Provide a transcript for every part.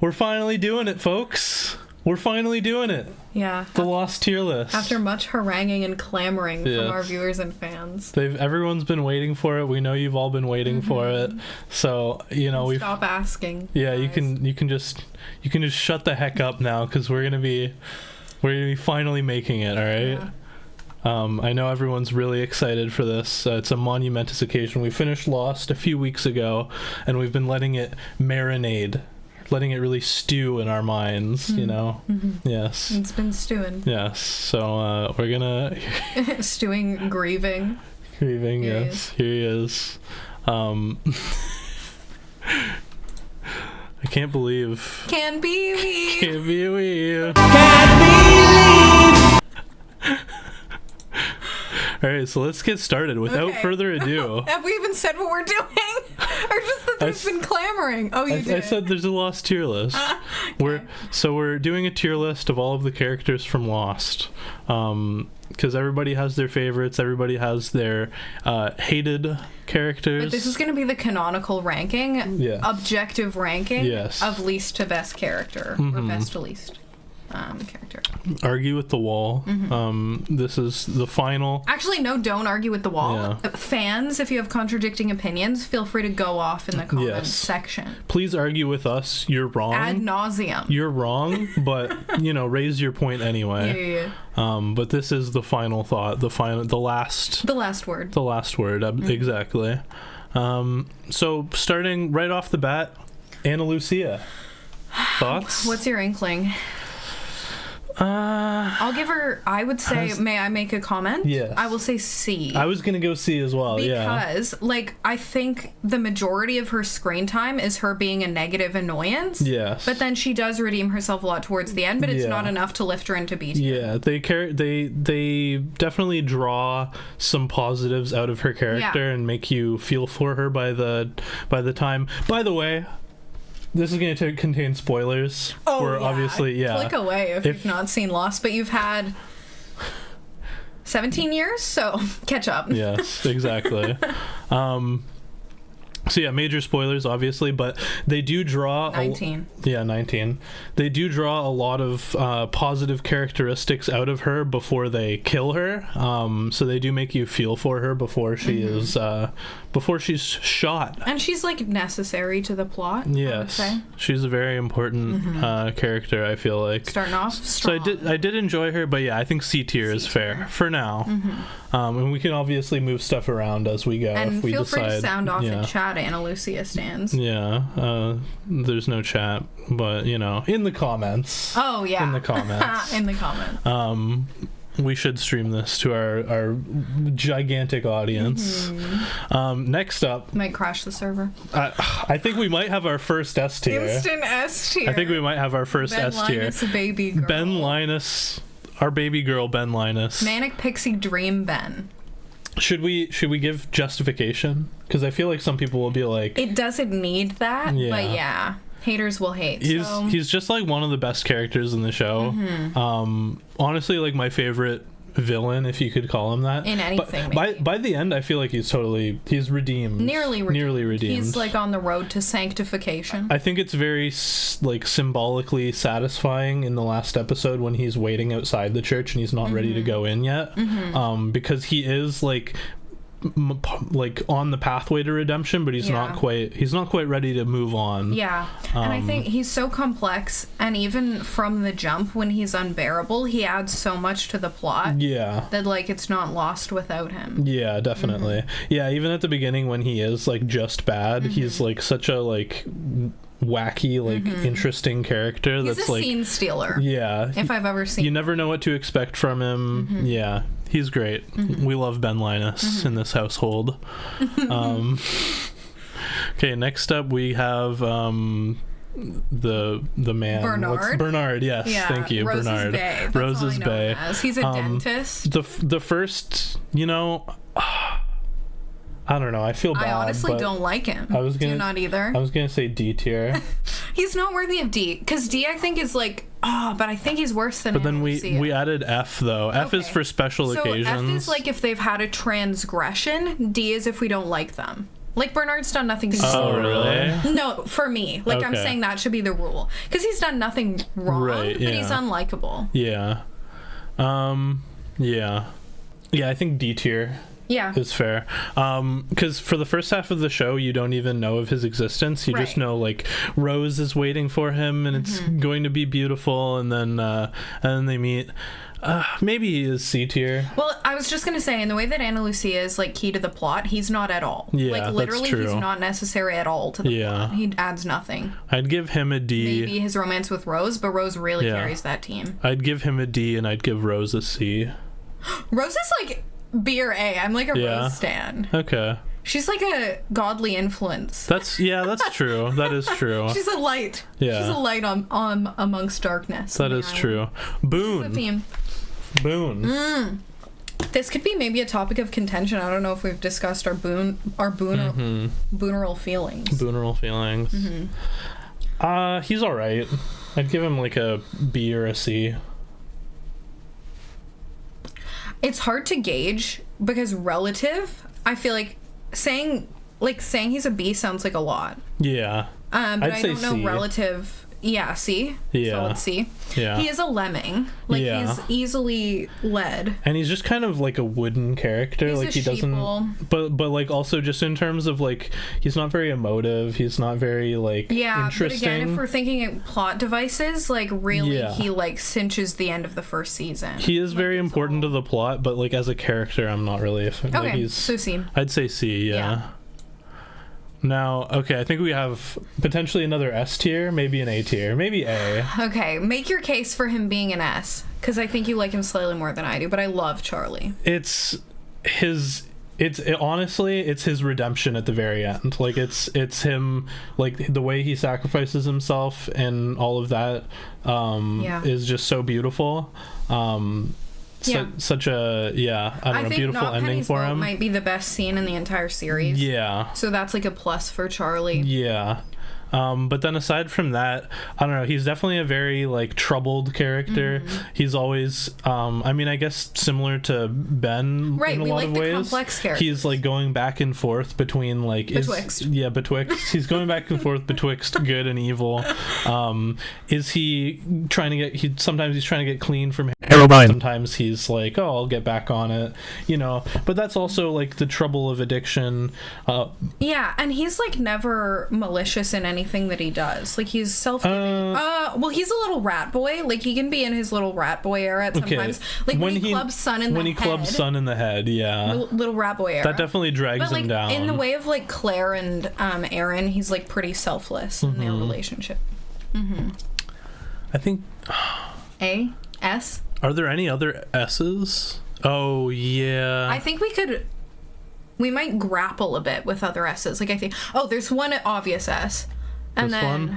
We're finally doing it, folks. We're finally doing it. Yeah. The Lost tier list. After much haranguing and clamoring from our viewers and fans. Everyone's been waiting for it. We know you've all been waiting for it. So, we stop asking. Yeah, guys. you can just shut the heck up now, because we're gonna be finally making it. All right. Yeah. I know everyone's really excited for this. It's a monumentous occasion. We finished Lost a few weeks ago, and we've been letting it marinate. Letting it really stew in our minds, Yes. It's been stewing. Yes. So we're gonna stewing, grieving. Grieving, yes. Here he is. I can't believe. Can't believe. Can't believe. Can't believe. All right, so let's get started. Without further ado. Have we even said what we're doing? Or just that they've been clamoring? Oh, you did. I said there's a Lost tier list. Okay. We're doing a tier list of all of the characters from Lost. Because everybody has their favorites. Everybody has their hated characters. But this is going to be the canonical ranking. Yeah. Objective ranking. Yes. Of least to best character. Or best to least. Character. Argue with the wall. This is the final. Actually, no, don't argue with the wall. Yeah. Fans, if you have contradicting opinions, feel free to go off in the comments section. Please argue with us. You're wrong. Ad nauseum. You're wrong, but raise your point anyway. Yeah. But this is the final thought. The last word. The last word. Exactly. So starting right off the bat, Ana Lucia. Thoughts? What's your inkling? I'll give her, I would say, may I make a comment? Yes. I will say C. I was going to go C as well, because, I think the majority of her screen time is her being a negative annoyance. Yes. But then she does redeem herself a lot towards the end, but it's not enough to lift her into B tier. Yeah, they definitely draw some positives out of her character and make you feel for her by the time. By the way, this is going to contain spoilers. Oh, We're obviously, Click away if you've not seen Lost, but you've had 17 years, so catch up. Yes, exactly. So yeah, major spoilers, obviously, but they do draw 19. 19. They do draw a lot of positive characteristics out of her before they kill her. So they do make you feel for her before she is before she's shot. And she's necessary to the plot. Yes, I would say. She's a very important character. I feel like starting off strong. So I did enjoy her, but yeah, I think C tier is fair for now. And we can obviously move stuff around as we go. And if we feel decide, free to sound off in chat. Ana Lucia stands. Yeah, there's no chat, but in the comments. Oh yeah, in the comments. In the comments. We should stream this to our gigantic audience. Next up, might crash the server. I think we might have our first S tier. Instant S tier. I think we might have our first S tier. Linus, a baby girl. Ben Linus, our baby girl, Ben Linus. Manic Pixie Dream Ben. Should we give justification? Because I feel like some people will be like, it doesn't need that, but yeah. Haters will hate. He's just one of the best characters in the show. Honestly, my favorite villain, if you could call him that. In anything. But by the end, I feel like he's redeemed. Nearly redeemed. He's on the road to sanctification. I think it's very symbolically satisfying in the last episode when he's waiting outside the church and he's not ready to go in yet. Because he is on the pathway to redemption, but he's not quite ready to move on. And I think he's so complex, and even from the jump when he's unbearable, he adds so much to the plot that it's not lost without him. Definitely. Even at the beginning when he is just bad, he's such a wacky interesting character. He's that's a scene stealer. If I've ever seen. You never know what to expect from him. He's great. We love Ben Linus in this household. Okay, next up we have the man Bernard. Yes, thank you. Rose's Bernard Bay. Rose's Bay. He's a dentist. The first, I don't know. I feel bad. I honestly don't like him. Do you not either? I was gonna say D tier. He's not worthy of D, because D I think is like, but I think he's worse than. But then we added F though. F is for special occasions. F is like if they've had a transgression. D is if we don't like them. Like Bernard's done nothing. Oh, really? No, for me. Like I'm saying that should be the rule, because he's done nothing wrong, right, but he's unlikable. Yeah. Yeah, I think D tier. Yeah. Is fair. Because for the first half of the show, you don't even know of his existence. You just know, like, Rose is waiting for him, and it's going to be beautiful, and then they meet. Maybe he is C tier. Well, I was just going to say, in the way that Ana Lucia is, like, key to the plot, he's not at all. Yeah, like, literally, that's true. He's not necessary at all to the plot. He adds nothing. I'd give him a D. Maybe his romance with Rose, but Rose really carries that team. I'd give him a D, and I'd give Rose a C. Rose is, like... B or A. I'm like a Rose stan. Okay. She's like a godly influence. That's true. That is true. She's a light. Yeah. She's a light on amongst darkness. That is true. Boone. Boone. This could be maybe a topic of contention. I don't know if we've discussed our Booneral feelings. Booneral feelings. He's all right. I'd give him like a B or a C. It's hard to gauge because relative, I feel like saying he's a B sounds like a lot. Yeah. But I'd I say don't know C. Relative. Yeah, C. Yeah. Solid C. Yeah. He is a lemming. Like he's easily led. And he's just kind of like a wooden character. He's like he doesn't but like also just in terms of like he's not very emotive. He's not very like interesting. But again, if we're thinking plot devices, like really he like cinches the end of the first season. He is very important to the plot, but like as a character I'm not really a fan. Okay, like, so C. I'd say C, yeah. Now, okay, I think we have potentially another S tier, maybe an A tier, maybe A. Okay, make your case for him being an S, because I think you like him slightly more than I do, but I love Charlie. Honestly, it's his redemption at the very end. Like, it's him, like, the way he sacrifices himself and all of that is just so beautiful. Such a beautiful ending for him. Might be the best scene in the entire series. Yeah. So that's like a plus for Charlie. Yeah. But then aside from that, I don't know, he's definitely a very like troubled character. He's always I mean, I guess similar to Ben in a lot of ways. Complex characters. He's like going back and forth between like betwixt. He's going back and forth betwixt good and evil. Is he trying to get sometimes he's trying to get clean from heroin. Sometimes he's like, oh, I'll get back on it, you know. But that's also like the trouble of addiction. And he's like never malicious in anything that he does. Like he's self-giving. Well, he's a little rat boy. Like he can be in his little rat boy era at sometimes. Like when he clubs Sun in the head. When he clubs Sun in the head, yeah. Little rat boy era. That definitely drags him down. In the way of like Claire and Aaron, he's like pretty selfless in their relationship. I think A? S? Are there any other S's? Oh, yeah. I think we might grapple a bit with other S's. Like I think, there's one obvious S. And this then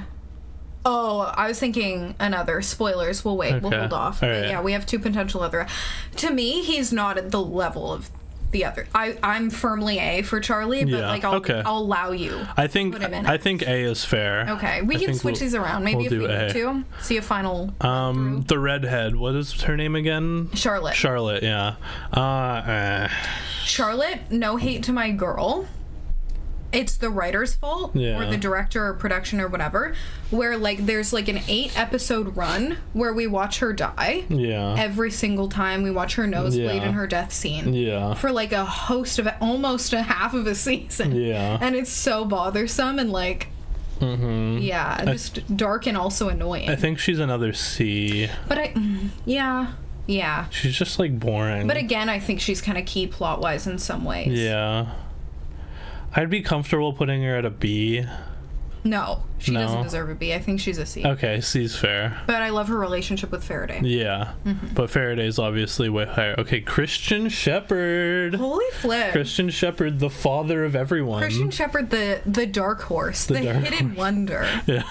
one? I was thinking another. Spoilers. We'll wait. Okay. We'll hold off. Right. Yeah, we have two potential other. To me, he's not at the level of the other. I'm firmly A for Charlie, but I'll allow you. I think A is fair. Okay, we can switch these around. Maybe if we need to see a final. The redhead. What is her name again? Charlotte. Charlotte. Yeah. Charlotte. No hate to my girl. It's the writer's fault or the director or production or whatever, where like there's like an 8-episode run where we watch her die every single time we watch her nosebleed in her death scene for like a host of almost a half of a season, and it's so bothersome and like just dark and also annoying. I think she's another C, but she's just like boring, but again I think she's kind of key plot wise in some ways. I'd be comfortable putting her at a B. No, she doesn't deserve a B. I think she's a C. Okay, C's fair. But I love her relationship with Faraday. Yeah, but Faraday's obviously way higher. Okay, Christian Shepherd. Holy flip. Christian Shepherd, the father of everyone. Christian Shepherd, the dark horse, the hidden wonder. Yeah.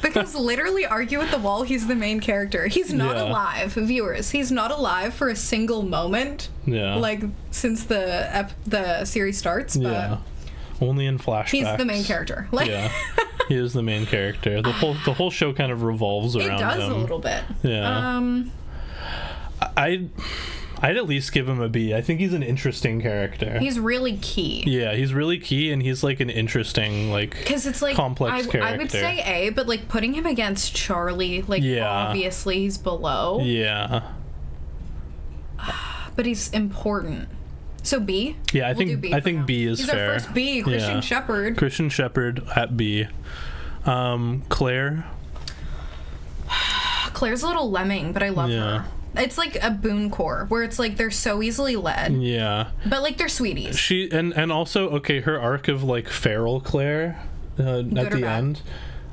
Because literally argue with the wall, he's the main character. He's not alive, viewers. He's not alive for a single moment. Yeah. Like since the series starts. But only in flashbacks. He's the main character. Like, He is the main character. The whole show kind of revolves around him. It does a little bit. Yeah. I'd at least give him a B. I think he's an interesting character. He's really key. Yeah, he's really key, and he's like an interesting, like, because it's like complex character. I would say A, but like putting him against Charlie, like obviously he's below. Yeah. But he's important. So B. Yeah, I think B is fair. He's our first B. Christian Shepherd. Christian Shepherd at B. Claire. Claire's a little lemming, but I love her. It's like a Boone core where it's like they're so easily led. Yeah. But like they're sweeties. She and also her arc of like feral Claire at the end.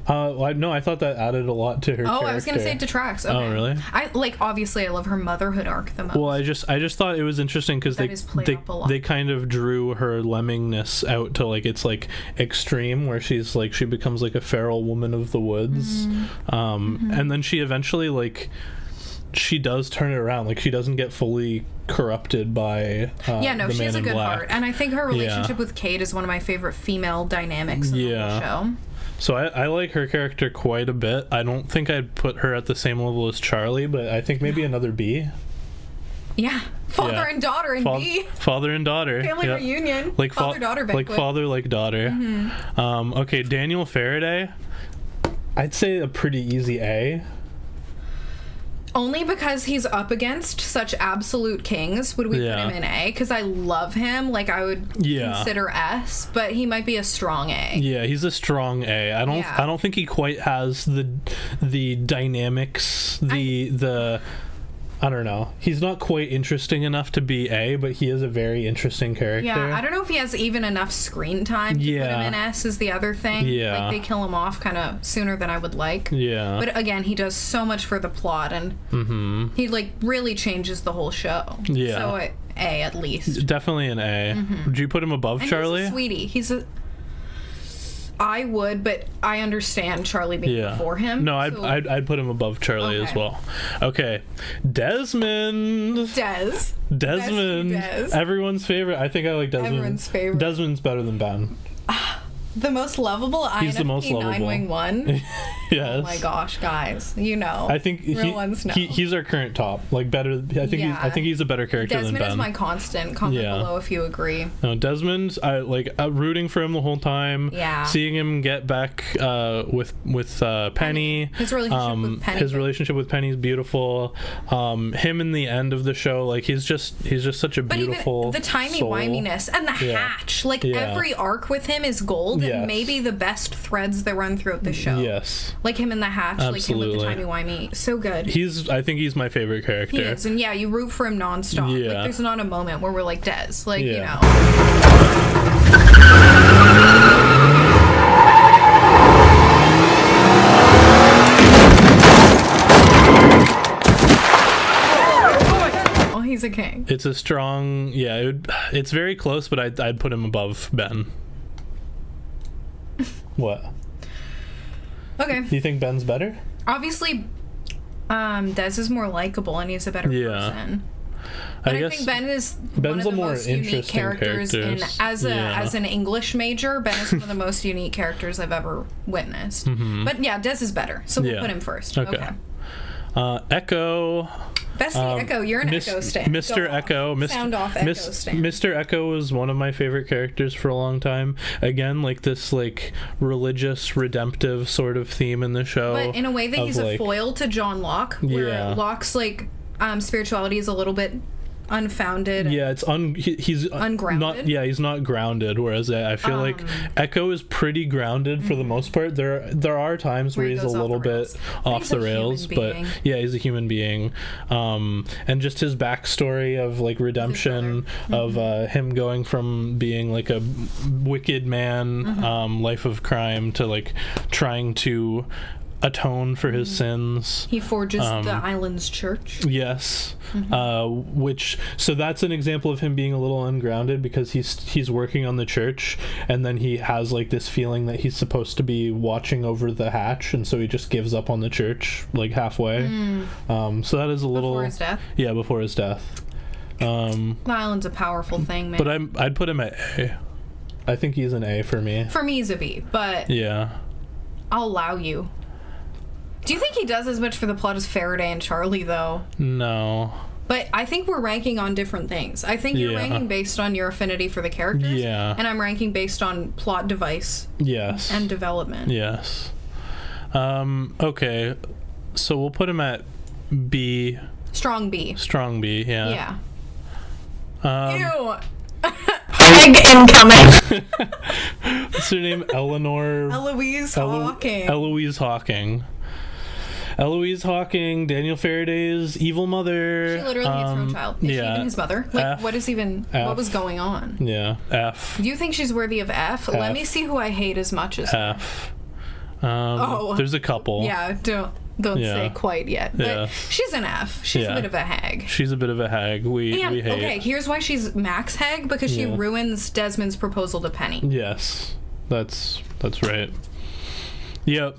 No, I thought that added a lot to her character. I was gonna say it detracts. Okay. Oh, really? I obviously I love her motherhood arc the most. Well, I just thought it was interesting because they kind of drew her lemmingness out to like its like extreme, where she's like she becomes like a feral woman of the woods, and then she eventually like she does turn it around. Like she doesn't get fully corrupted by she has a good heart, and I think her relationship with Kate is one of my favorite female dynamics in the whole show. So I like her character quite a bit. I don't think I'd put her at the same level as Charlie, but I think maybe another B. Yeah. Father and daughter in B. Father and daughter. Family reunion. Like father-daughter banquet. Like father, like daughter. Okay, Daniel Faraday. I'd say a pretty easy A. Only because he's up against such absolute kings would we put him in A, because I love him. Like I would consider S, but he might be a strong A. Yeah, he's a strong A. I don't think he quite has the dynamics, I don't know. He's not quite interesting enough to be A, but he is a very interesting character. Yeah, I don't know if he has even enough screen time to put him in S is the other thing. Yeah. Like, they kill him off kind of sooner than I would like. Yeah. But again, he does so much for the plot, and he, like, really changes the whole show. Yeah. So, A, at least. Definitely an A. Would you put him above Charlie? He's a sweetie. I would, but I understand Charlie being before him. No, I'd put him above Charlie as well. Okay, Desmond. Desmond. Everyone's favorite. I think I like Desmond. Everyone's favorite. Desmond's better than Ben. The most lovable He's the most lovable. 9-wing-1. Yes. Oh my gosh, guys. You know. I think real ones know. He's our current top. Like better I think he's a better character than Ben. Desmond is my constant. Comment below if you agree. No, Desmond, I like rooting for him the whole time. Yeah. Seeing him get back with Penny. His relationship with Penny. His relationship with Penny is beautiful. Him in the end of the show, like he's just such a beautiful even the timey-wiminess and the hatch. Like every arc with him is gold and maybe the best threads that run throughout the show. Yes. Like him in the hatch, Absolutely. like him with the timey-wimey. So good. I think he's my favorite character. He is, and you root for him nonstop. Yeah. Like there's not a moment where we're like, Des, like, you know. Oh, he's a king. It's a strong, it's very close, but I'd put him above Ben. What? Okay. Do you think Ben's better? Obviously, Des is more likable and he's a better person. But I think Ben's one of the most unique characters. As an English major, Ben is one of the most unique characters I've ever witnessed. But yeah, Des is better, so we'll put him first. Okay. Echo. Bestie Echo, you're an Echo stan. Mr. Echo. Sound off Echo stan. Mr. Echo was one of my favorite characters for a long time. Again, like this like religious, redemptive sort of theme in the show. But in a way that he's a foil to John Locke, where Locke's like spirituality is a little bit unfounded. Yeah, it's he's ungrounded. He's not grounded. Whereas I feel like Echo is pretty grounded for the most part. There are times where he's a little bit off the rails, but he's a human being. And just his backstory of like redemption of him going from being like a wicked man, life of crime, to like trying to atone for his sins. He forges the island's church. Yes. So that's an example of him being a little ungrounded, because he's working on the church, and then he has like this feeling that he's supposed to be watching over the hatch, and so he just gives up on the church like halfway. So that is a little before his death. Yeah, before his death. The island's a powerful thing, man. But I'd put him at A. I think he's an A for me. For me, he's a B, but yeah. I'll allow you. Do you think he does as much for the plot as Faraday and Charlie, though? No. But I think we're ranking on different things. I think you're ranking based on your affinity for the characters. Yeah. And I'm ranking based on plot device. Yes. And development. Yes. Okay. So we'll put him at B. Strong B. Strong B, yeah. Ew. Hag incoming. What's her name? Eloise Hawking. Eloise Hawking. Eloise Hawking, Daniel Faraday's evil mother. She literally hates her own child. Is she even his mother? Like, F, what was going on? Yeah, F. Do you think she's worthy of F? Let me see who I hate as much as F. There's a couple. Yeah, don't say quite yet. But she's an F. She's a bit of a hag. She's a bit of a hag. We hate. Okay, here's why she's max hag, because she ruins Desmond's proposal to Penny. Yes. That's right. Yep.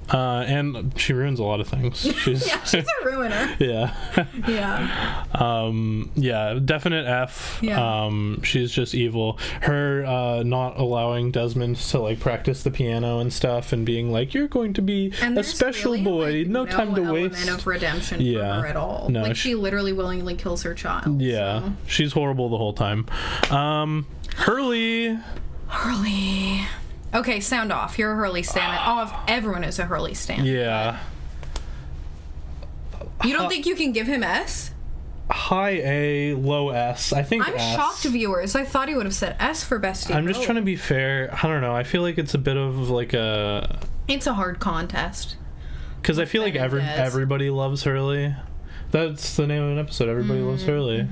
And she ruins a lot of things. She's she's a ruiner. Yeah. Definite F. Yeah. She's just evil. Her not allowing Desmond to like practice the piano and stuff, and being like, "You're going to be a special really, boy. like, no time to waste." No element of redemption for her at all. No, like she literally willingly kills her child. Yeah, so. She's horrible the whole time. Hurley. Okay, sound off. You're a Hurley stan. Everyone is a Hurley stan. Yeah. You don't think you can give him S? High A, low S. I think I'm S. shocked, viewers. I thought he would have said S for bestie. I'm just trying to be fair. I don't know. I feel like it's a bit of like a... It's a hard contest. Because I feel like everybody loves Hurley. That's the name of an episode. Everybody loves Hurley.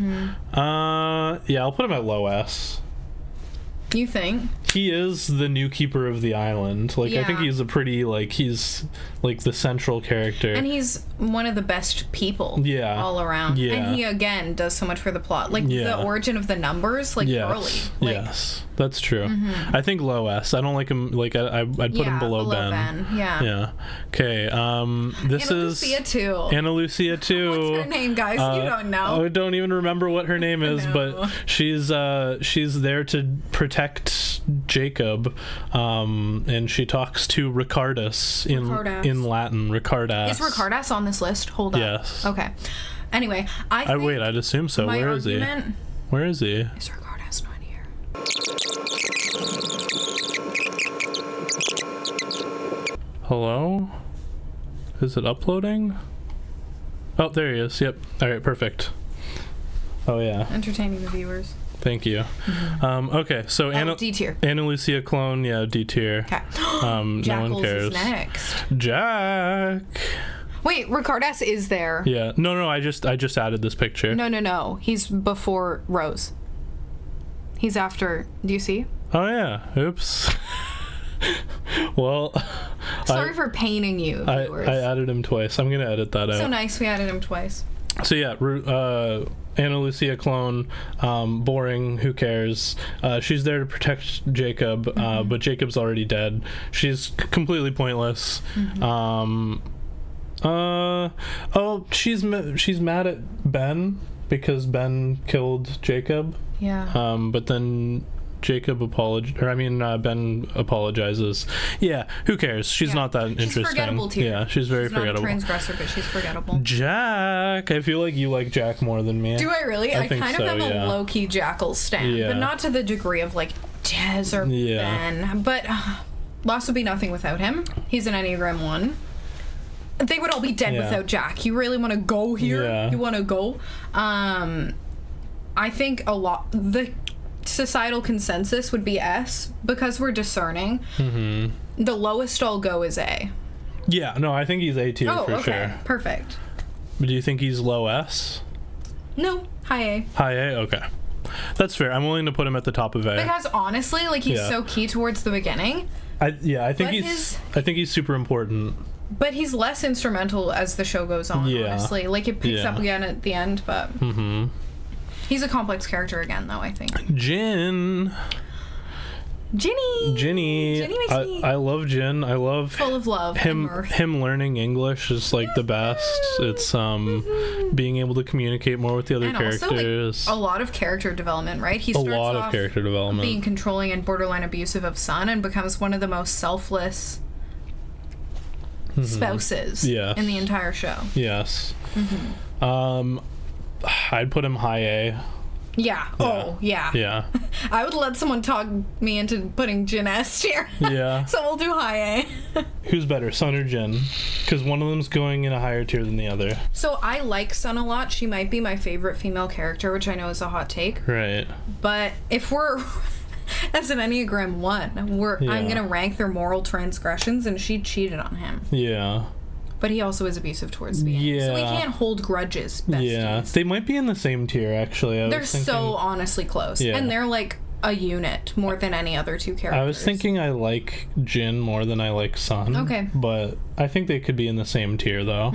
Yeah, I'll put him at low S. You think? He is the new keeper of the island. Like, I think he's a pretty, like, he's, like, the central character. And he's one of the best people all around. Yeah. And he, again, does so much for the plot. Like, the origin of the numbers, like, Hurley. Like, yes, that's true. I think low S. I don't like him, like, I'd put him below Ben. Yeah. Okay, this is... Lucia, too. Lucia, too. What's her name, guys? You don't know. I don't even remember what her name is, but she's there to protect Jacob, and she talks to Ricardus in Latin. Ricardas. Is Ricardas on this list? Hold up. Yes. Okay. Anyway, I'd assume so. Where is he? Where is he? Is Ricardas not here? Hello? Is it uploading? Oh, there he is. Yep. All right. Perfect. Oh yeah. Entertaining the viewers. Thank you. Okay, so D tier. Anna Lucia clone, D tier. Okay. No one cares. Is next. Jack. Wait, Ricardas is there. Yeah. No. I just added this picture. No. He's before Rose. He's after. Do you see? Oh yeah. Oops. Well. Sorry for painting you, viewers. I added him twice. I'm gonna edit that out. So nice. We added him twice. So yeah. Anna Lucia clone, boring, who cares. She's there to protect Jacob, but Jacob's already dead. She's completely pointless. She's mad at Ben because Ben killed Jacob. Yeah. But then Ben apologizes. Yeah, who cares? She's not that interesting. She's forgettable too. Yeah, she's very forgettable. Not a transgressor, but she's forgettable. Jack. I feel like you like Jack more than me. Do I really? I kind of have a low-key Jackal stan, but not to the degree of like Des or Ben. But Lost would be nothing without him. He's an Enneagram 1. They would all be dead without Jack. You really want to go here? Yeah. You want to go? I think the societal consensus would be S because we're discerning. The lowest I'll go is A. Yeah, no, I think he's A tier for sure. Perfect. But do you think he's low S? No, high A. High A, okay. That's fair. I'm willing to put him at the top of A. Because honestly, like he's so key towards the beginning. I think he's super important. But he's less instrumental as the show goes on, honestly. Like it picks up again at the end, but he's a complex character again, though, I think. Ginny. Ginny makes me... I love Jin. I love... Full of love him learning English is, like, the best. It's, being able to communicate more with the other characters. Also, like, a lot of character development, right? He starts off being controlling and borderline abusive of Sun and becomes one of the most selfless spouses in the entire show. Yes. I'd put him high A. Yeah. Oh, yeah. Yeah. I would let someone talk me into putting Jin S tier. Yeah. So we'll do high A. Who's better, Sun or Jin? Because one of them's going in a higher tier than the other. So I like Sun a lot. She might be my favorite female character, which I know is a hot take. Right. But if we're... as an Enneagram 1, I'm going to rank their moral transgressions, and she cheated on him. Yeah. But he also is abusive towards the end. Yeah. So we can't hold grudges, besties. Yeah. They might be in the same tier, actually. They're so honestly close. Yeah. And they're like a unit more than any other two characters. I was thinking I like Jin more than I like Sun. Okay. But I think they could be in the same tier, though.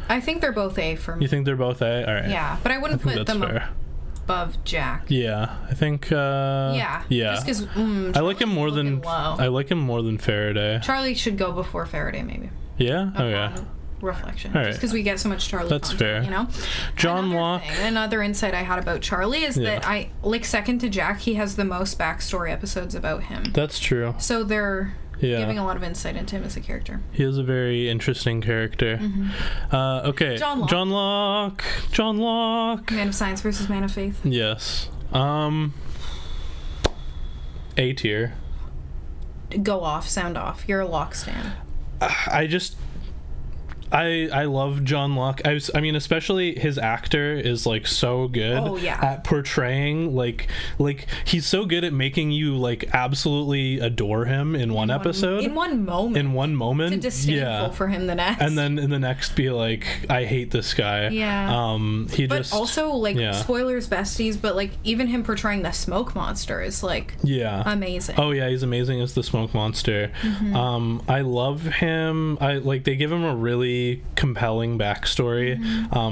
I think they're both A for me. You think they're both A? All right. Yeah, but I wouldn't put them above Jack. Yeah, I think. Yeah. Just because I like him more than Faraday. Charlie should go before Faraday, maybe. Yeah. Okay. Reflection. All right. Just because we get so much Charlie. That's content, fair. You know. John Locke. Another insight I had about Charlie is that I like second to Jack. He has the most backstory episodes about him. That's true. So they're giving a lot of insight into him as a character. He is a very interesting character. Okay. John Locke. Man of science versus man of faith. Yes. A tier. Go off. Sound off. You're a Locke stan. I love John Locke. I mean, especially his actor is like so good at portraying like he's so good at making you like absolutely adore him in one episode. In one moment. It's disdainful for him the next. And then in the next be like, I hate this guy. Yeah. Also like spoilers besties, but like even him portraying the smoke monster is like amazing. Oh yeah, he's amazing as the smoke monster. I love him. They give him a really compelling backstory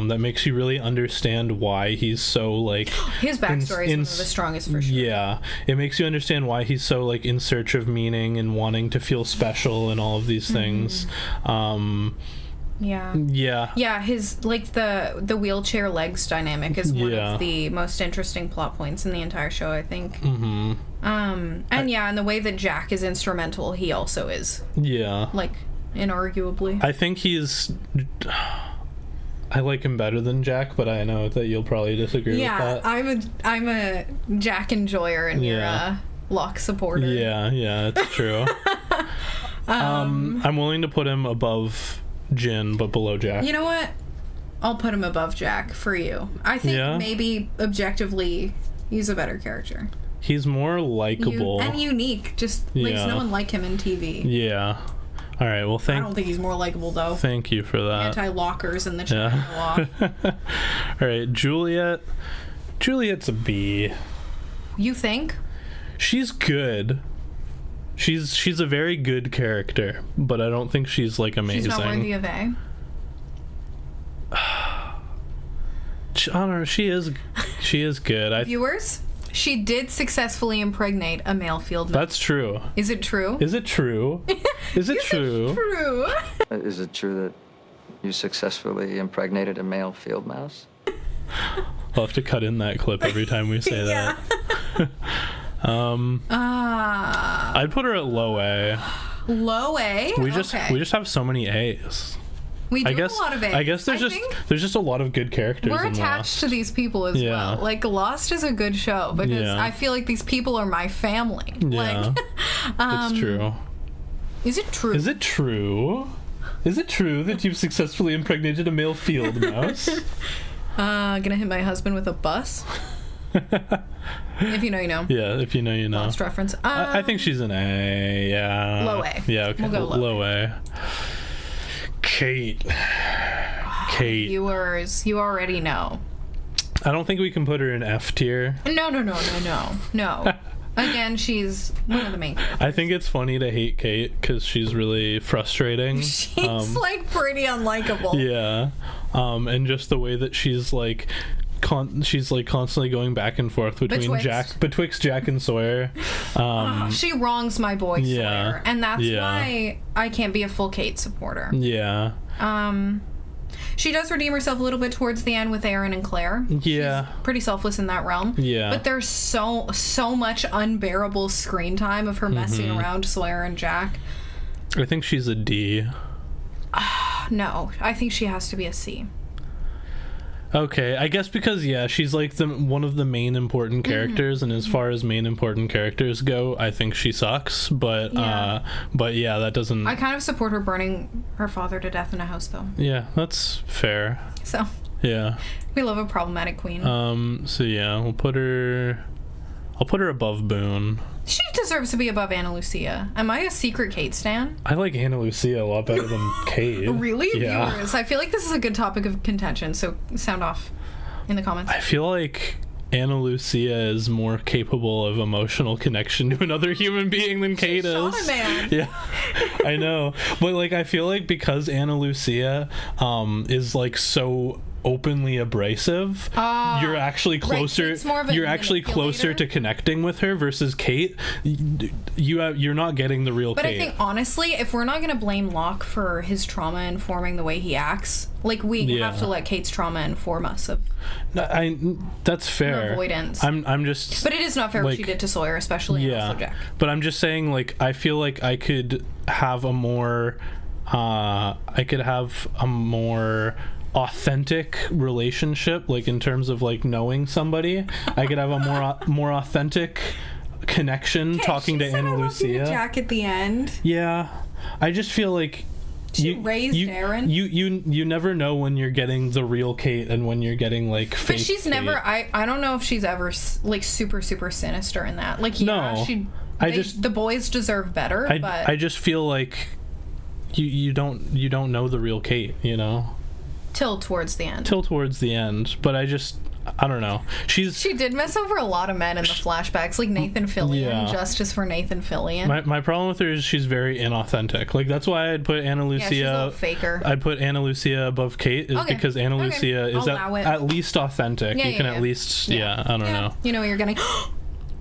that makes you really understand why he's so like his backstory is one of the strongest for sure. Yeah, it makes you understand why he's so like in search of meaning and wanting to feel special and all of these things. His like the wheelchair legs dynamic is one of the most interesting plot points in the entire show, I think. And the way that Jack is instrumental, he also is. Like inarguably. I think I like him better than Jack, but I know that you'll probably disagree with that. I'm a Jack enjoyer and you're a Locke supporter. Yeah, it's true. I'm willing to put him above Jin, but below Jack. You know what? I'll put him above Jack for you. I think maybe objectively he's a better character. He's more likable. And unique. Just makes no one like him in TV. Yeah. All right, well, I don't think he's more likable, though. Thank you for that. Anti-lockers in the China law. All right, Juliet. Juliet's a B. You think? She's good. She's a very good character, but I don't think she's, like, amazing. She's not worthy of A? I don't know, she is good. Viewers? She did successfully impregnate a male field mouse. That's true. Is it true? Is it true? Is it true? Is it true that you successfully impregnated a male field mouse? I'll have to cut in that clip every time we say that. I'd put her at low A. Low A? We just have so many A's. We do a lot of A's. I guess there's just a lot of good characters. We're in attached Lost. to these people as well. Like Lost is a good show because I feel like these people are my family. Yeah, like, it's true. Is it true? Is it true? Is it true that you've successfully impregnated a male field mouse? Gonna hit my husband with a bus. If you know, you know. Yeah, if you know, you know. Lost reference. I think she's an A. Yeah. Low A. Yeah. Okay. We'll go low A. Kate. Viewers, you already know. I don't think we can put her in F tier. No. Again, she's one of the main characters. I think it's funny to hate Kate because she's really frustrating. She's like pretty unlikable. Yeah. And just the way that she's like she's like constantly going back and forth betwixt Jack and Sawyer. She wrongs my boy Sawyer, and that's why I can't be a full Kate supporter. Yeah. She does redeem herself a little bit towards the end with Aaron and Claire. Yeah. She's pretty selfless in that realm. Yeah. But there's so much unbearable screen time of her messing around Sawyer and Jack. I think she's a D. No, I think she has to be a C. Okay, I guess because she's like one of the main important characters, and as far as main important characters go, I think she sucks. But that doesn't. I kind of support her burning her father to death in a house, though. Yeah, that's fair. So. Yeah. We love a problematic queen. So yeah, I'll put her above Boone. She deserves to be above Ana Lucia. Am I a secret Kate stan? I like Ana Lucia a lot better than Kate. Really? Yeah. Viewers, I feel like this is a good topic of contention, so sound off in the comments. I feel like Ana Lucia is more capable of emotional connection to another human being than Kate is. Shot a man. Yeah, I know. But, like, I feel like because Ana Lucia is, like, so openly abrasive, you're actually closer. Right, you're actually closer to connecting with her versus Kate. You're not getting the real Kate. But I think honestly, if we're not gonna blame Locke for his trauma informing the way he acts, like we have to let Kate's trauma inform us of. That's fair. Avoidance. I'm just. But it is not fair what she did to Sawyer, especially in the subject. But I'm just saying, like, I feel like I could have a more. I could have a more authentic relationship, like in terms of like knowing somebody. I could have a more authentic connection talking to Ana Lucia. Jack at the end. Yeah, I just feel like she raised Aaron. You never know when you're getting the real Kate and when you're getting like fake. But she's Kate. never. I don't know if she's ever like super sinister in that. Like no, the boys deserve better. But I just feel like you don't know the real Kate, you know. Till towards the end. But I don't know. She did mess over a lot of men in the flashbacks, like Nathan Fillion. Justice for Nathan Fillion. My problem with her is she's very inauthentic. Like that's why I'd put Ana Lucia. She's a little faker. I'd put Ana Lucia above Kate because Ana Lucia is at least authentic. You can at least I don't know. You know what you're getting.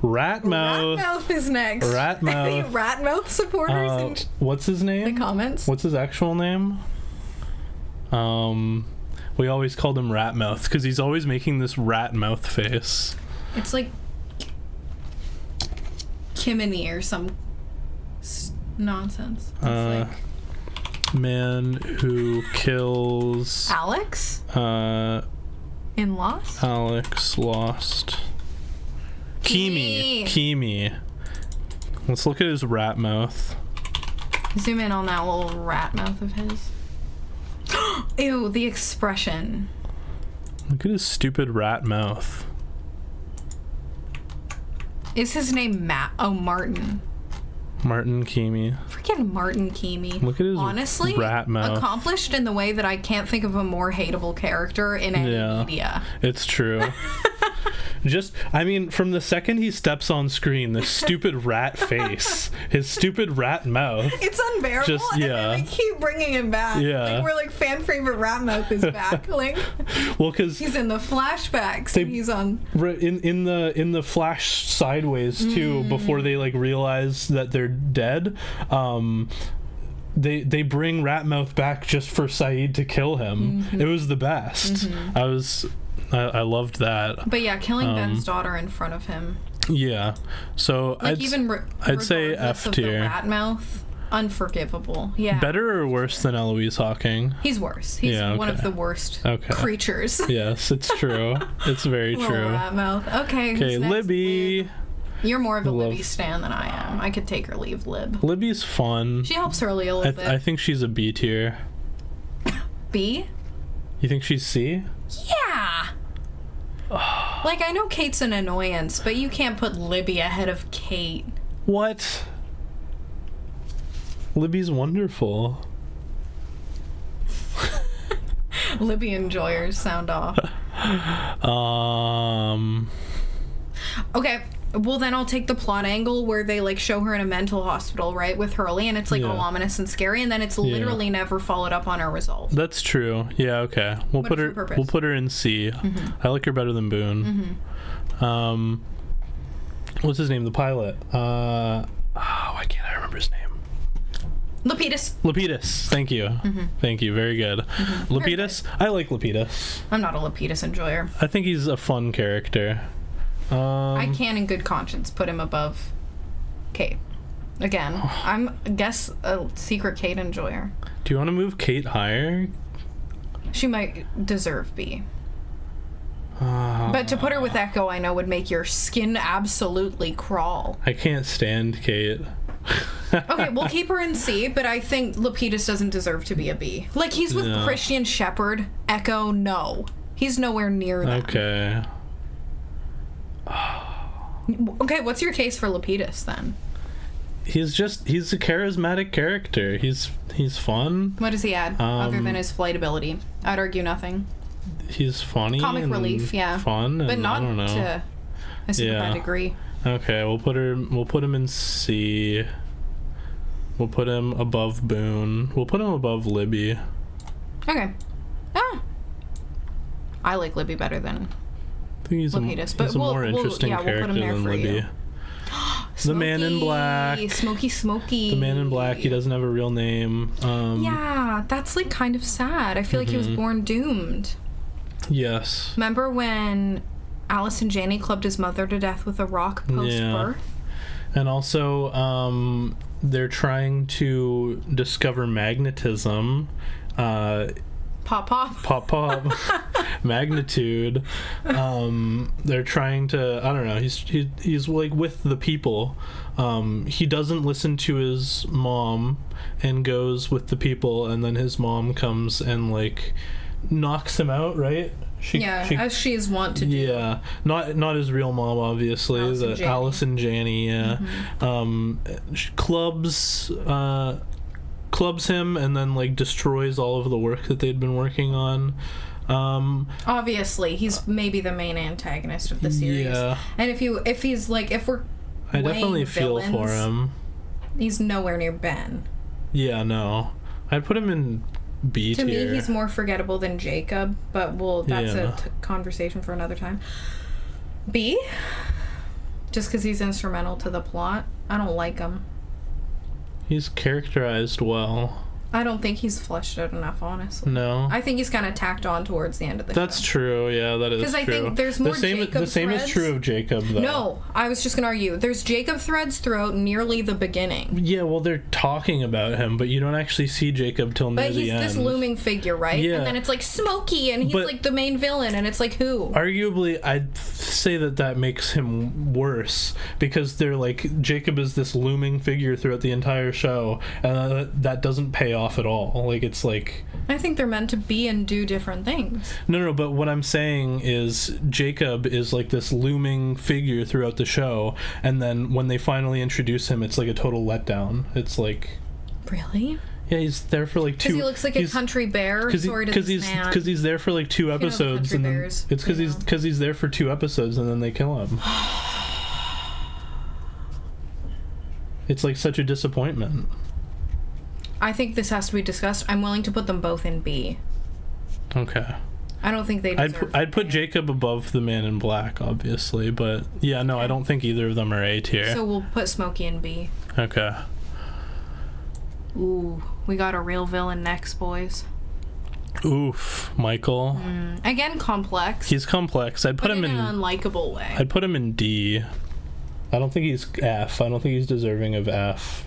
Ratmouth. Ratmouth is next. Ratmouth. Any Ratmouth supporters in what's his name? The comments. What's his actual name? We always called him Ratmouth because he's always making this rat mouth face. It's like Keamy or some nonsense. It's like man who kills Alex. In Lost. Alex Lost. Keamy. Let's look at his rat mouth. Zoom in on that little rat mouth of his. Ew, the expression. Look at his stupid rat mouth. Is his name Martin? Martin Keamy. Freaking Martin Keamy. Look at his honestly rat mouth. Accomplished in the way that I can't think of a more hateable character in any media. It's true. From the second he steps on screen, this stupid rat face, his stupid rat mouth. It's unbearable. And then they keep bringing him back. Yeah. Like we're like fan favorite rat mouth is back. Like, well, because he's in the flashbacks. And he's on in the flash sideways too. Before they like realize that they're dead. They bring Ratmouth back just for Saeed to kill him. It was the best. I loved that. But yeah, killing Ben's daughter in front of him. Yeah. So like I'd say F tier. Ratmouth, unforgivable. Yeah. Better or worse than Eloise Hawking? He's worse. He's one of the worst creatures. Yes, it's true. It's very true. Ratmouth. Okay, Libby. You're more of a Libby stan than I am. I could take or leave Lib. Libby's fun. She helps Hurley a little bit. I think she's a B tier. B? You think she's C? Yeah. Like, I know Kate's an annoyance, but you can't put Libby ahead of Kate. What? Libby's wonderful. Libby enjoyers sound off. Okay, well then I'll take the plot angle where they like show her in a mental hospital, right, with Hurley, and it's like all ominous and scary, and then it's literally never followed up on her resolve. That's true. Yeah, okay. We'll put her in C. I like her better than Boone. What's his name? The pilot. Why can't I remember his name? Lapidus. Thank you. Thank you. Very good. Lapidus. I like Lapidus. I'm not a Lapidus enjoyer. I think he's a fun character. I can in good conscience put him above Kate. Again, guess a secret Kate enjoyer. Do you want to move Kate higher? She might deserve B. But to put her with Echo, I know would make your skin absolutely crawl. I can't stand Kate. Okay, we'll keep her in C, but I think Lapidus doesn't deserve to be a B. Like, he's with Christian Shepherd. Echo, no. He's nowhere near that. Okay. Okay, what's your case for Lapidus, then? He's a charismatic character. He's fun. What does he add, other than his flight ability? I'd argue nothing. He's funny. Comic relief, yeah. Fun, but and not I don't know. to a super bad degree. Okay, we'll put him in C. We'll put him above Boone. We'll put him above Libby. Okay. I like Libby better than I think he's a more interesting character than Libby. The Man in Black. Smoky. The Man in Black, he doesn't have a real name. Yeah, that's like kind of sad. I feel like he was born doomed. Yes. Remember when Alice and Janney clubbed his mother to death with a rock post-birth? And also, they're trying to discover magnetism. Pop. Magnitude. They're trying to, I don't know, he's like with the people. He doesn't listen to his mom and goes with the people, and then his mom comes and like knocks him out, right? She, as she is wont to do. Yeah, not his real mom, obviously. Alice and Janney, yeah. She clubs him and then like destroys all of the work that they'd been working on. Obviously, he's maybe the main antagonist of the series. Yeah. And if we're I definitely feel for him. He's nowhere near Ben. Yeah, no. I'd put him in B tier. To me, he's more forgettable than Jacob, but that's a conversation for another time. B? Just because he's instrumental to the plot. I don't like him. He's characterized well. I don't think he's fleshed out enough, honestly. No. I think he's kind of tacked on towards the end of the show. That's true, yeah, that is true. Because I think there's more Jacob The same is true of Jacob, though. No, I was just going to argue. There's Jacob threads throughout nearly the beginning. Yeah, well, they're talking about him, but you don't actually see Jacob till near the end. But he's this looming figure, right? Yeah. And then it's like Smokey, and he's like the main villain, and it's like, who? Arguably, I'd say that makes him worse, because they're like, Jacob is this looming figure throughout the entire show, and that doesn't pay off at all. Like, it's like... I think they're meant to be and do different things. No, but what I'm saying is Jacob is like this looming figure throughout the show, and then when they finally introduce him, it's like a total letdown. It's like... Really? Yeah, he's there for like 2... Because he looks like a country bear. Because he's there for like 2 episodes, and then it's because he's there for 2 episodes, and then they kill him. It's like such a disappointment. I think this has to be discussed. I'm willing to put them both in B. Okay. I don't think they deserve I'd put Jacob above the Man in Black, obviously, but yeah, no, I don't think either of them are A tier. So we'll put Smokey in B. Okay. Ooh, we got a real villain next, boys. Oof, Michael. Again, complex. He's complex. I'd put him in an unlikable way. I'd put him in D. I don't think he's F. I don't think he's deserving of F.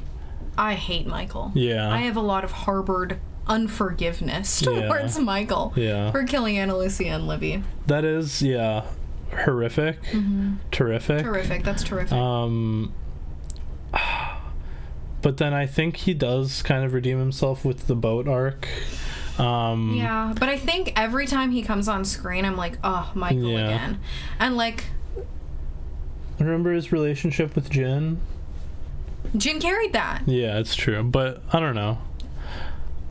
I hate Michael. Yeah. I have a lot of harbored unforgiveness towards Michael for killing Anna Lucia and Libby. That is, horrific. Terrific. Terrific. That's terrific. But then I think he does kind of redeem himself with the boat arc. Yeah, but I think every time he comes on screen, I'm like, oh, Michael again. And like... Remember his relationship with Jin? Jin carried that. Yeah, it's true. But I don't know.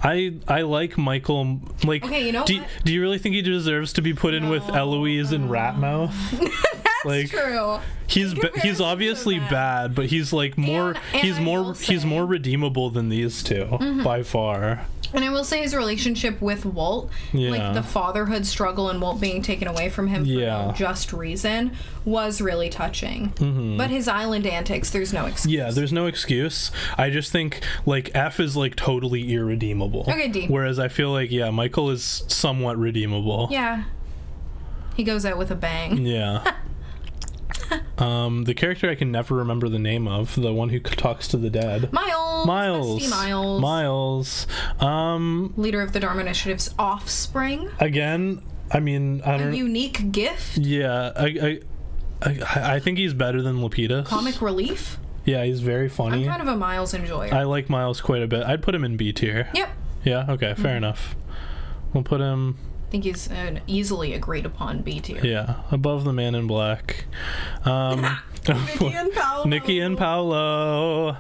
I like Michael. Like, okay, you know what? Do you really think he deserves to be put in with Eloise and Ratmouth? That's like, true. He's obviously bad, but he's like more. He's more redeemable than these two by far. And I will say his relationship with Walt, like the fatherhood struggle and Walt being taken away from him for no just reason, was really touching. But his island antics, there's no excuse. Yeah, there's no excuse. I just think, like, F is, like, totally irredeemable. Okay, D. Whereas I feel like, Michael is somewhat redeemable. Yeah. He goes out with a bang. Yeah. The character I can never remember the name of, the one who talks to the dead. Miles. Leader of the Dharma Initiative's offspring. Again, I mean, I don't... A unique gift. Yeah, I think he's better than Lapidus. Comic relief. Yeah, he's very funny. I'm kind of a Miles enjoyer. I like Miles quite a bit. I'd put him in B tier. Yep. Yeah, okay, fair enough. We'll put him... I think he's an easily agreed upon B tier. Yeah, above the Man in Black. Nikki and Paulo. Nikki and Paulo.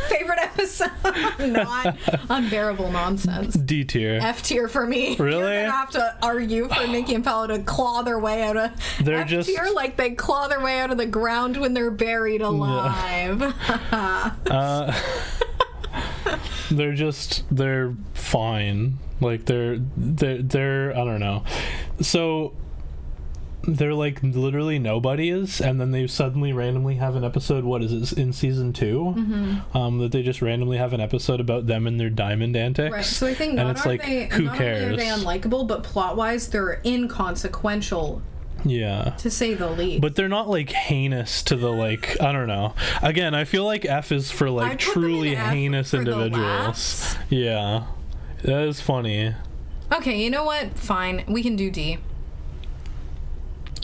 Favorite episode? Not unbearable nonsense. D tier. F tier for me. Really? You're gonna have to argue for Nikki and Paulo to claw their way out of They're F just tier, like they claw their way out of the ground when they're buried alive. Yeah. They're fine. Like they're I don't know. So they're like literally nobodies, and then they suddenly randomly have an episode. What is it in season 2? Mm-hmm. That they just randomly have an episode about them and their diamond antics. Right. So I think and it's like, who cares? Only are they unlikable, but plot-wise, they're inconsequential. Yeah. To say the least. But they're not like heinous to the like, I don't know. Again, I feel like F is for like truly heinous individuals. Yeah. That is funny. Okay, you know what? Fine. We can do D.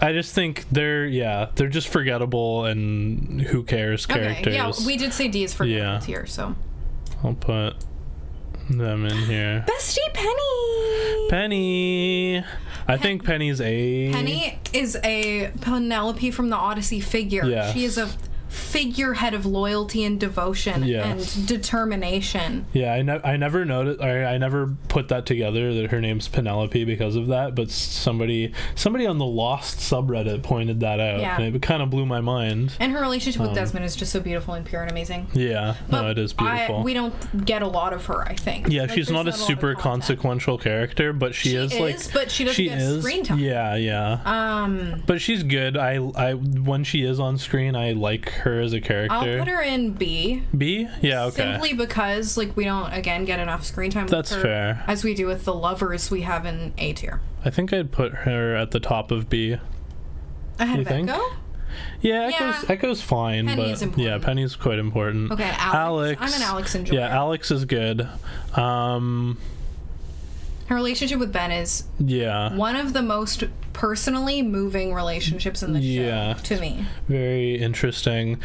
I just think they're just forgettable and who cares characters. Okay, yeah, we did say D is forgettable tier, so. I'll put them in here. Bestie Penny! I think Penny is a Penelope from the Odyssey figure. Yes. She is a figurehead of loyalty and devotion and determination. Yeah, I never noticed. I never put that together that her name's Penelope because of that. But somebody on the Lost subreddit pointed that out, and it kind of blew my mind. And her relationship with Desmond is just so beautiful and pure and amazing. Yeah, no, it is beautiful. We don't get a lot of her, I think. Yeah, like, she's not a super consequential character, but she is like. But she doesn't get screen time. Yeah. But she's good. I when she is on screen, I like her as a character. I'll put her in B. B? Yeah, okay. Simply because like we don't again get enough screen time. That's with her fair. As we do with the lovers we have in A tier. I think I'd put her at the top of B. Ahead of Echo? Yeah, Echo's fine, Penny but is important. Yeah, Penny's quite important. Okay, Alex. I'm an Alex enjoyer. Yeah, Alex is good. Her relationship with Ben is one of the most personally moving relationships in the show to me. Very interesting.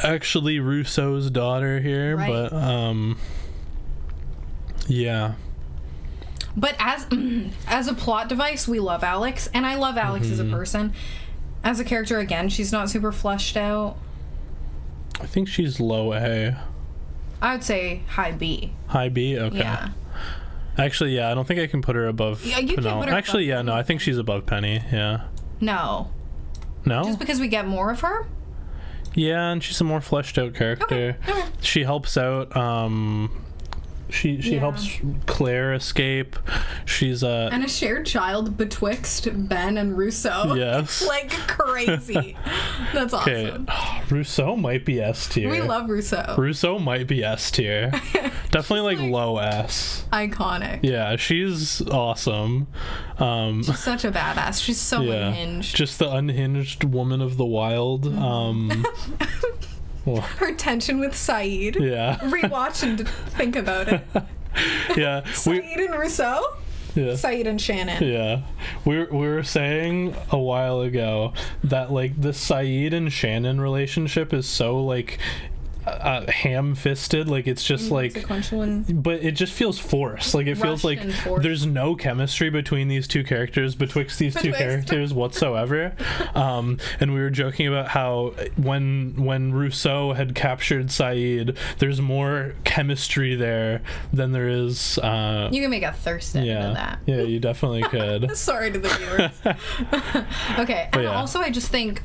Actually, Rousseau's daughter here, but But as a plot device, we love Alex, and I love Alex as a person. As a character, again, she's not super fleshed out. I think she's low A. I would say high B. High B? Okay. Yeah. Actually, I don't think I can put her above you can put her Actually, above no, I think she's above Penny, No? Just because we get more of her? Yeah, and she's a more fleshed out character. Okay. She helps out, she helps Claire escape. She's and a shared child betwixt Ben and Rousseau. Yes. It's like crazy. That's awesome. Okay. Rousseau might be S tier. We love Rousseau. Rousseau might be S tier. Definitely like low S. Iconic. Yeah, she's awesome. She's such a badass. She's so unhinged. Just the unhinged woman of the wild. Her tension with Saeed. Yeah. Rewatch and think about it. Yeah. Saeed and Rousseau? Yeah. Saeed and Shannon. Yeah. We were saying a while ago that like the Saeed and Shannon relationship is so like ham-fisted, like it's just like, but it just feels forced. Like it feels like there's no chemistry between these two characters, betwixt these two characters whatsoever. And we were joking about how when Rousseau had captured Saeed, there's more chemistry there than there is. You can make a thirst into that. Yeah, you definitely could. Sorry to the viewers. Okay, and also I just think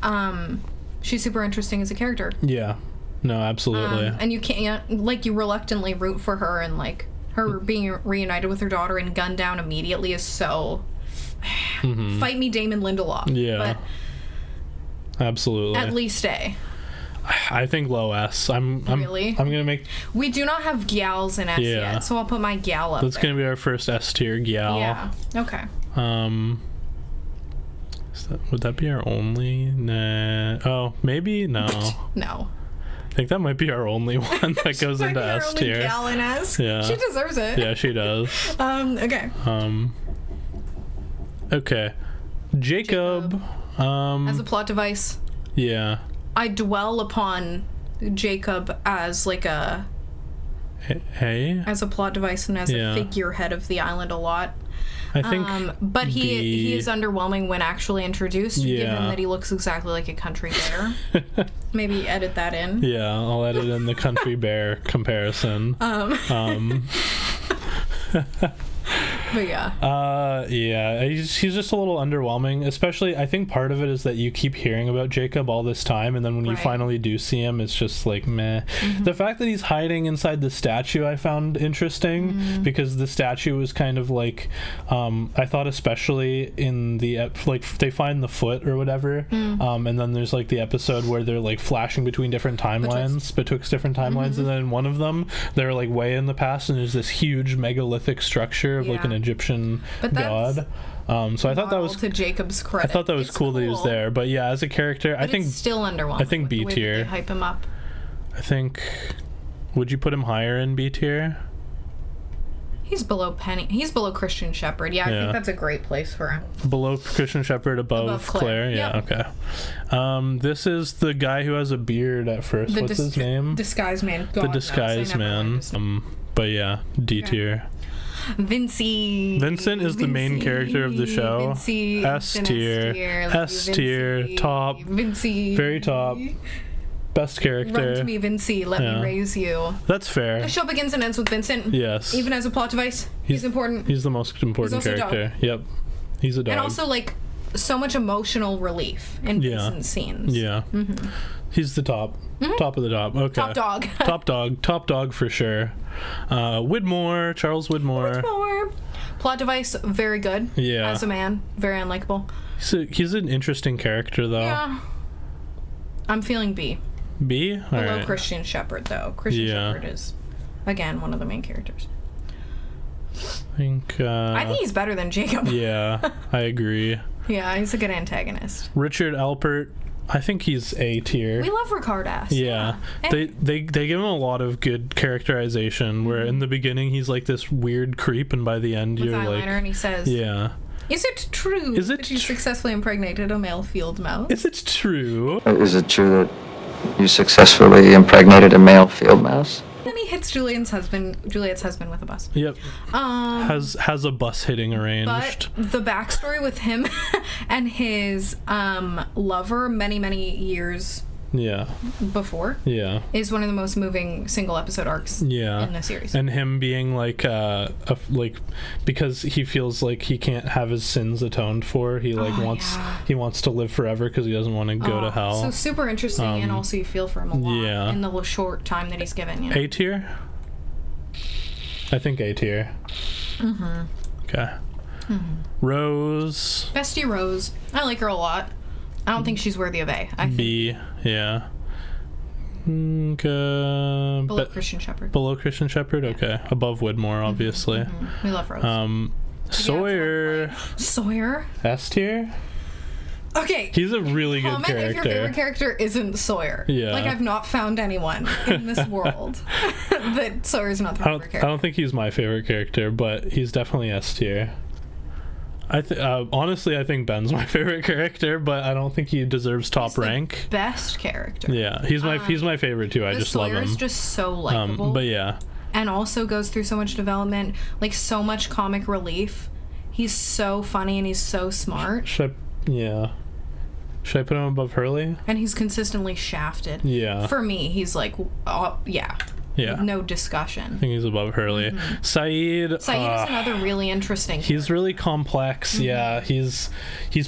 she's super interesting as a character. Yeah. No, absolutely. And you can't, like, you reluctantly root for her, and, like, her being reunited with her daughter and gunned down immediately is so... Fight me, Damon Lindelof. Yeah. But absolutely. At least A. I think low S. Really? I'm gonna make... We do not have gals in S yet, so I'll put my gal up That's gonna be our first S tier gal. Yeah. Okay. Would that be our only? Nah. Oh, maybe no. No. I think that might be our only one that goes into S tier. Gal in S. Yeah. She deserves it. Yeah, she does. Okay. Okay. Jacob. As a plot device. Yeah. I dwell upon Jacob as like a as a plot device and as a figurehead of the island a lot. I think but he is underwhelming when actually introduced, given that he looks exactly like a country bear. Maybe edit that in. Yeah, I'll edit in the country bear comparison. But he's just a little underwhelming, especially I think part of it is that you keep hearing about Jacob all this time, and then when you finally do see him, it's just like meh. The fact that he's hiding inside the statue I found interesting, because the statue was kind of like I thought, especially in the like they find the foot or whatever, and then there's like the episode where they're like flashing between different timelines, betwixt different timelines, and then in one of them they're like way in the past and there's this huge megalithic structure of like an Egyptian god. So I thought that was, to Jacob's credit. I thought that was cool that he was there, but yeah, as a character, but I think still underwhelming. I think B tier. Hype him up. I think. Would you put him higher in B tier? He's below Penny. He's below Christian Shepherd. Yeah, I think that's a great place for him. Below Christian Shepherd, above Claire. Yeah, okay. This is the guy who has a beard at first. What's his name? Disguise Man. God, the Disguise Man. But yeah, D tier. Vincent is the main character of the show. S tier, top, very top, best character. Run to me, Vincey. Let me raise you. That's fair. The show begins and ends with Vincent. Yes. Even as a plot device, he's important. He's the most important character. Yep. He's a dog. And also, like, so much emotional relief in Vincent's scenes. Yeah. He's the top. Top of the top. Okay. Top dog. Top dog for sure. Widmore, Charles Widmore. Plot device, very good. Yeah. As a man, very unlikable. He's an interesting character, though. Yeah. I'm feeling B. B? All Below right. Christian Shepherd, though. Christian Shepherd is, again, one of the main characters. I think he's better than Jacob. Yeah, I agree. Yeah, he's a good antagonist. Richard Alpert, I think he's A tier. We love Ricardas. Yeah. They give him a lot of good characterization, where in the beginning he's like this weird creep, and by the end with you're eyeliner, like, and he says, is it true that you successfully impregnated a male field mouse? Is it true? Is it true that you successfully impregnated a male field mouse? And he hits Juliet's husband with a bus. Yep. Has a bus hitting arranged. But the backstory with him and his lover many years before is one of the most moving single episode arcs in the series. And him being like because he feels like he can't have his sins atoned for, he wants to live forever because he doesn't want to go to hell. So super interesting, and also you feel for him a lot in the short time that he's given. A tier? I think A tier. Okay. Rose. Bestie Rose. I like her a lot. I don't think she's worthy of A. I think B, yeah. Below Christian Shepherd. Below Christian Shepherd? Okay. Above Widmore, obviously. We love Rose. Sawyer. Sawyer? S tier? Okay. He's a really good character. If your favorite character isn't Sawyer. Yeah. Like, I've not found anyone in this world that Sawyer's not the favorite character. I don't think he's my favorite character, but he's definitely S tier. Honestly, I think Ben's my favorite character, but I don't think he deserves top rank. Best character. Yeah, he's my favorite too. I just love him. Sawyer's just so likable. But yeah. And also goes through so much development, like so much comic relief. He's so funny and he's so smart. Should I put him above Hurley? And he's consistently shafted. Yeah. For me, he's like, yeah. No discussion. I think he's above Hurley. Saeed is another really interesting character. He's really complex. Yeah, he's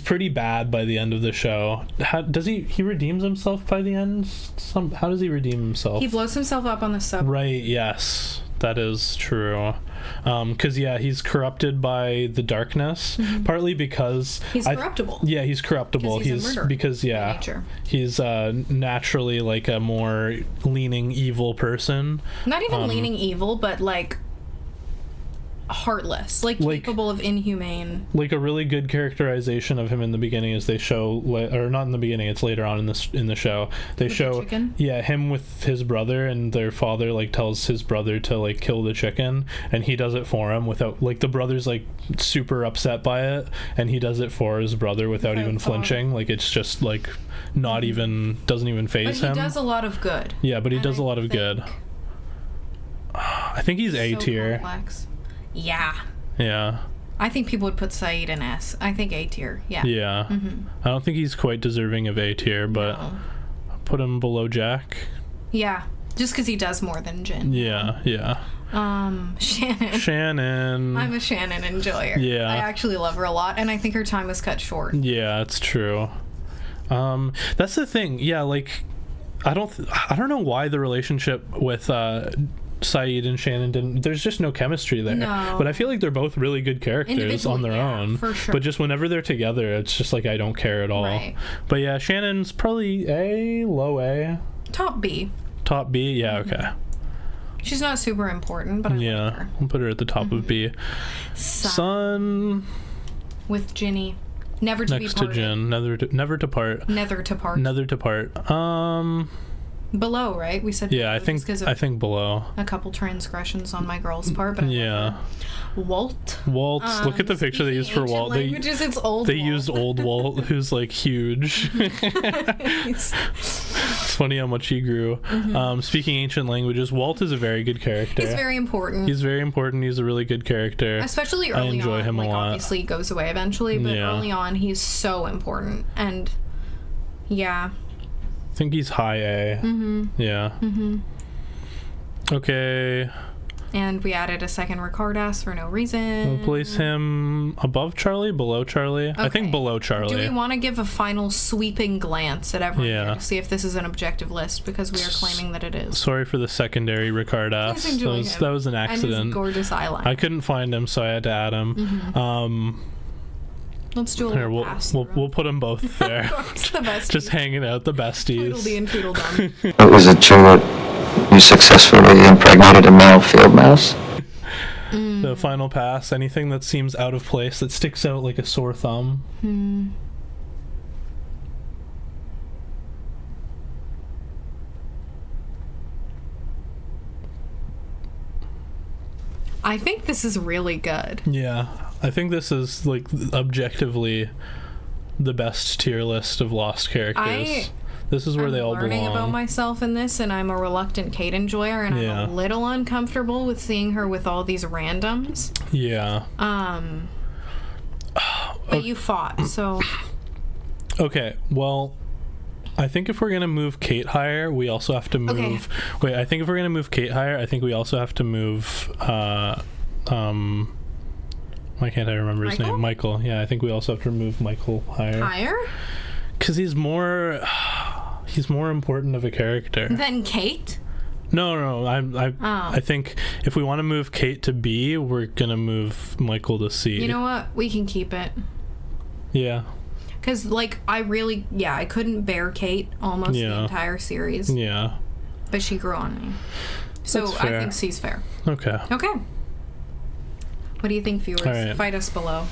pretty bad by the end of the show. How does he redeems himself by the end? How does he redeem himself? He blows himself up on the subway. Right, yes. That is true. Because he's corrupted by the darkness, partly because he's corruptible. He's corruptible. He's a murderer because he's naturally like a more leaning evil person. Not even leaning evil, but like heartless, like capable of inhumane. Like a really good characterization of him in the beginning is they show, or not in the beginning, it's later on in the show. They show him with his brother, and their father like tells his brother to like kill the chicken, and he does it for him without, like, the brother's like super upset by it, and he does it for his brother without even flinching. Like, it's just like not even, doesn't even faze him. But he does a lot of good. Yeah, but he does a lot of good. I think he's A tier. Complex. Yeah. Yeah. I think people would put Saeed in S. I think A tier. Yeah. Yeah. I don't think he's quite deserving of A tier, but put him below Jack. Yeah. Just because he does more than Jin. Yeah. Yeah. Shannon. I'm a Shannon enjoyer. Yeah. I actually love her a lot, and I think her time was cut short. Yeah, it's true. That's the thing. Yeah, like, I don't know why the relationship with Saeed and Shannon didn't, there's just no chemistry there. No. But I feel like they're both really good characters on their own. For sure. But just whenever they're together, it's just like I don't care at all. Right. But yeah, Shannon's probably A, low A. Top B. Top B? Yeah, okay. She's not super important, but I like her. We'll put her at the top of B. Sun. With Ginny. Never to next be parted. to Jin. Never to part. Nether to part. Nether to part. Below, right? We said yeah, below, I think below. A couple transgressions on my girl's part, but Walt. Look at the picture they used for Walt. It's old. They used old Walt, who's like huge. It's funny how much he grew. Speaking ancient languages, Walt is a very good character. He's very important. He's a really good character. Especially early on. I enjoy him a lot. Obviously, he goes away eventually, but early on, he's so important. And yeah. I think he's high A. Yeah. Okay. And we added a second Ricardas for no reason. We'll place him above Charlie, below Charlie. Okay. I think below Charlie. Do we want to give a final sweeping glance at everyone here to see if this is an objective list, because we are claiming that it is? Sorry for the secondary Ricardas. That was an accident. And his gorgeous eyeliner. I couldn't find him, so I had to add him. Let's do a little pass. We'll put them both there. The besties. Just hanging out, the besties. Tweedledee and Tweedledum. Is it true that you successfully impregnated a male field mouse? The final pass. Anything that seems out of place, that sticks out like a sore thumb. I think this is really good. Yeah. I think this is like objectively the best tier list of Lost characters. This is where they all belong. I'm learning about myself in this, and I'm a reluctant Kate enjoyer, and I'm a little uncomfortable with seeing her with all these randoms. Yeah. But you fought, so. Okay, well, I think if we're gonna move Kate higher, we also have to move. Okay. Wait, I think if we're gonna move Kate higher, I think we also have to move. Why can't I remember his name? Michael. Yeah, I think we also have to remove Michael higher. Higher? Because he's more important of a character than Kate. No. I think if we want to move Kate to B, we're gonna move Michael to C. You know what? We can keep it. Yeah. Because I couldn't bear Kate almost the entire series. Yeah. But she grew on me. So I think C's fair. Okay. What do you think, viewers? Right. Fight us below.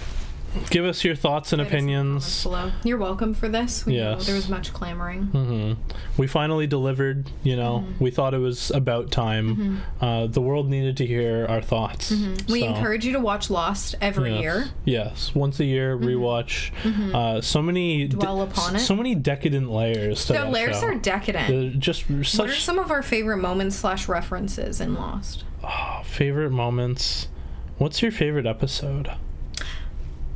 Give us your thoughts and opinions. Below. You're welcome for this. We know there was much clamoring. We finally delivered, We thought it was about time. The world needed to hear our thoughts. We encourage you to watch Lost every year. Yes, once a year, rewatch. Dwell upon it. So many decadent layers to the layers show. Are decadent. What are some of our favorite moments / references in Lost? Favorite moments. What's your favorite episode?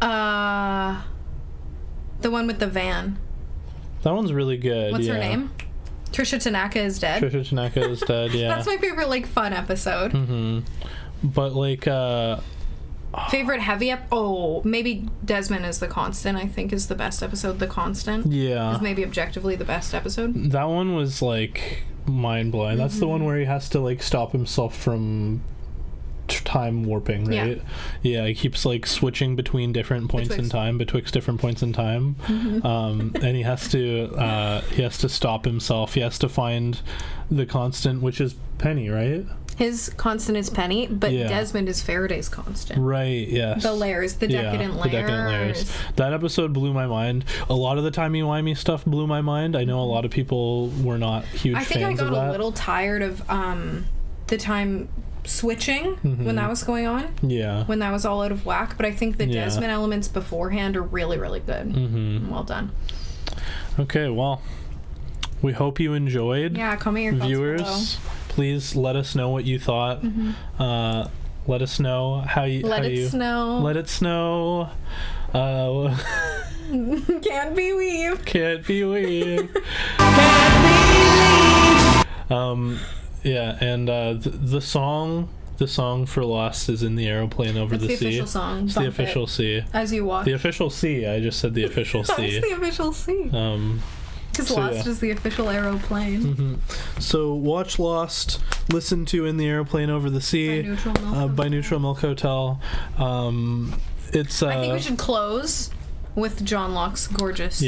The one with the van. That one's really good. What's her name? Trisha Tanaka is dead. Yeah. That's my favorite fun episode. But favorite heavy maybe Desmond is the Constant. I think is the best episode. The Constant. Yeah. Is maybe objectively the best episode. That one was mind blowing. That's the one where he has to stop himself from time warping, right? Yeah, he keeps switching between different points in time, betwixt different points in time. And he has to stop himself. He has to find the Constant, which is Penny, right? His constant is Penny, but Desmond is Faraday's constant. Right, yes. The layers, the decadent layers. The decadent layers. That episode blew my mind. A lot of the timey-wimey stuff blew my mind. I know a lot of people were not huge fans of that. I think I got a little tired of the time switching when that was going on. Yeah. When that was all out of whack. But I think the Desmond elements beforehand are really, really good. Well done. Okay, well, we hope you enjoyed. Yeah, comment your thoughts viewers below. Please let us know what you thought. Let us know how you let it snow. Can't be weave. Can't be weave. Yeah, and the song for Lost is in the aeroplane over the sea. That's the official song. It's the official C. As you watch. The official C. I just said the official C. It's the official C. Because Lost is the official aeroplane. So watch Lost, listen to In the Aeroplane Over the Sea by Neutral Milk Hotel. It's I think we should close with John Locke's gorgeous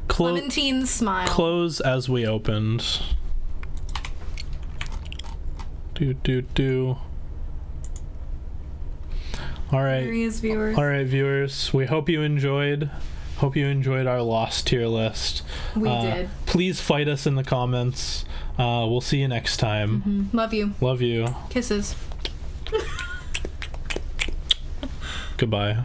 Clementine smile. Close as we opened. Do. All right. There he is, viewers. All right, viewers. We hope you enjoyed. Hope you enjoyed our Lost tier list. We did. Please fight us in the comments. We'll see you next time. Love you. Love you. Kisses. Goodbye.